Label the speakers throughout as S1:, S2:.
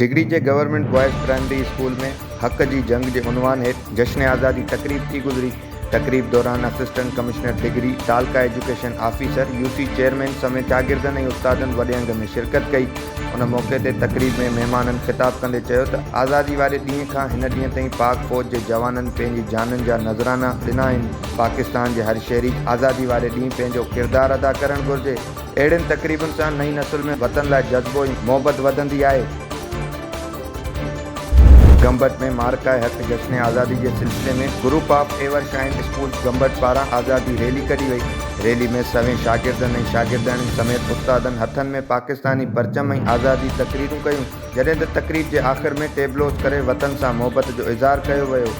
S1: डिगरी जे government boys primary school में हक़ जी जंग जे उनवान हेठि जश्न आज़ादी तकरीब थी गुज़री। तकरीब दौरान असिस्टेंट कमिश्नर डिगरी, तालका एजुकेशन ऑफिसर, यूसी चेयरमैन समेत शागिर्दनि ऐं उस्तादनि वॾे अंग में शिरकत कई। उन मौक़े ते तकरीब में महिमाननि ख़िताब कंदे चयो त आज़ादी वारे ॾींहं खां हिन ॾींहं ताईं पाक फ़ौज जे जवाननि पंहिंजी जाननि जा नज़राना ॾिना आहिनि। पाकिस्तान जे हर शहरी आज़ादी वारे ॾींहुं पंहिंजो किरदारु अदा करणु घुरिजे। अहिड़ियुनि तक़रीबुनि सां नई नस्ल में वतन लाइ जज़्बो ऐं मोहबत वधंदी आहे। गंबट में मारका हक़ जश्न आज़ादी के सिलसिले में group of ever shine school Gambat पारां आज़ादी रैली कढी वई। रैली में सवें शागिर्दनि ऐं शागिर्दाणी समेत उस्तादनि हथनि में पाकिस्तानी परचम ऐं आज़ादी तकरीरूं कयूं, जॾहिं त तकरीब जे आख़िर में टेबलोस करे वतन सां मोहबत जो इज़हार कयो वियो।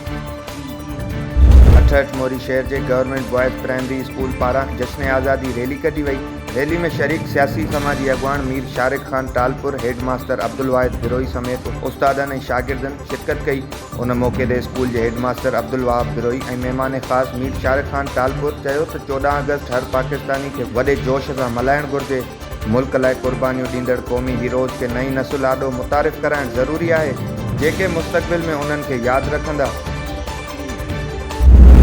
S1: अठहठ मोरी शहर के गवर्नमेंट बॉयज़ प्राइमरी स्कूल पारां जश्न आज़ादी रैली कढी वई। रैली में शरीक सियासी समाजी अगवान मीर शारिक खान टालपुर, हेड मास्टर अब्दुल वाहिद बिरोई समेत उस्तादनि ऐं शागिर्दनि शिरकत कई। उन मौक़े ते स्कूल के हेड मास्टर अब्दुल वाहिद बिरोई ऐं महिमान ख़ास मीर शारिक खान टालपुर चयो त 14 अगस्त हर पाकिस्तानी के वॾे जोश सां मल्हाइणु घुरिजे। मुल्क लाइ क़ुर्बानियूं ॾींदड़ क़ौमी हीरोज़ के नई नस्ल आॾो मुतारिफ़ कराइणु ज़रूरी आहे, जेके मुस्तक़बिल में उन्हनि खे यादि रखंदा।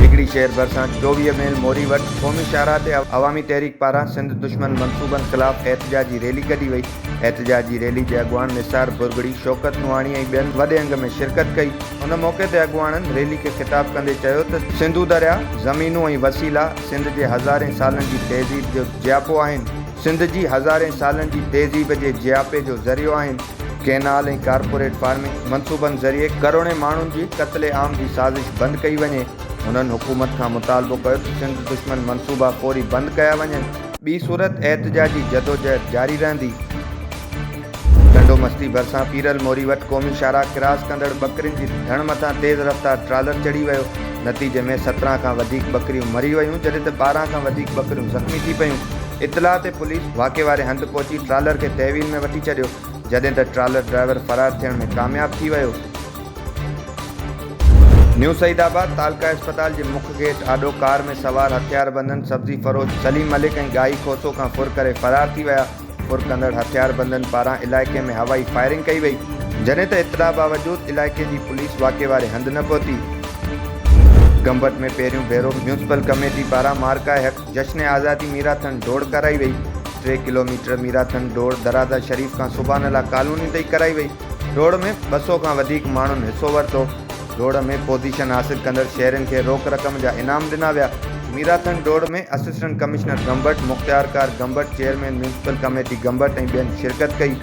S1: डिगरी शहर भरिसां 24 मील मोरी वटि क़ौमी शाहराह ते अवामी तहरीक पारां सिंध दुश्मन मनसूबनि ख़िलाफ़ एहतजाजी रैली कढी वई। एहतजाजी रैली के अगवान निसार बुरगड़ी, शौकत नुआणी ऐं ॿियनि वॾे अंग में शिरकत कई। उन मौक़े ते अगवाननि रैली के ख़िताब कंदे चयो त सिंधु दरिया ज़मीनूं ऐं वसीला सिंध जे हज़ारें सालनि जी तहज़ीब जो जियापो आहिनि। सिंध जी हज़ारें सालनि जी तहज़ीब जे जियापे जो ज़रियो आहिनि। कैनाल ऐं कारपोरेट फार्मिंग मनसूबनि ज़रिए करोड़े माण्हुनि जी क़त्ल आम जी साज़िश बंदि कई वञे। उन्हनि हुकूमत खां मुतालबो कयो त सिंध दुश्मन मनसूबा फौरी बंदि कया वञनि, ॿी सूरत एहतजाजी जदोजहद जारी रहंदी। डंडो मस्ती भरिसां पीरल मोरी वटि क़ौमी शाहराह क्रॉस कंदड़ बकरियुनि जी धण मथां तेज़ रफ़्तार ट्रालर चढ़ी वियो। नतीजे में 17 खां वधीक बकरियूं मरी वयूं, जॾहिं त 12 खां वधीक बकरियूं ज़ख़्मी थी पयूं। इतलाह ते पुलिस वाक़े वारे हंधि पहुची ट्रालर खे तहवील में वठी छॾियो, जॾहिं त ट्रालर ड्राइवर फ़रार थियण में कामयाब थी वियो। न्यू सईदाबाद तालका अस्पताल के मुख्य गेट आॾो कार में सवार हथियारबंदनि सब्जी फरोश सलीम मलिक ऐं गाई खोसो खां फुर करे फ़रार थी विया। फुर कंदड़ हथियारबंदनि पारां इलाइक़े में हवाई फायरिंग कई वई, जॾहिं त इतला बावजूद इलाइक़े की पुलिस वाक़े वारे हंधि न पहुती। गंबट में पहिरियों भेरो म्यूनसिपल कमेटी पारां मारका हक़ जश्न आज़ादी मीराथन दौड़ कराई वई। 3 किलोमीटर मीराथन दौड़ दरादा शरीफ खां सुबानला कॉलोनी ताईं कराई वई। दौड़ में 200 खां वधीक माण्हुनि हिस्सो वरितो। दौड़ में पोजीशन हासिल कंदड़ शहरनि के रोक रक़म जा इनाम ॾिना विया। मीराथन दौड़ में असिस्टेंट कमिश्नर गंबट, मुख्तियार कार Gambat, chairman municipal committee Gambat ऐं ॿियनि शिरकत कई।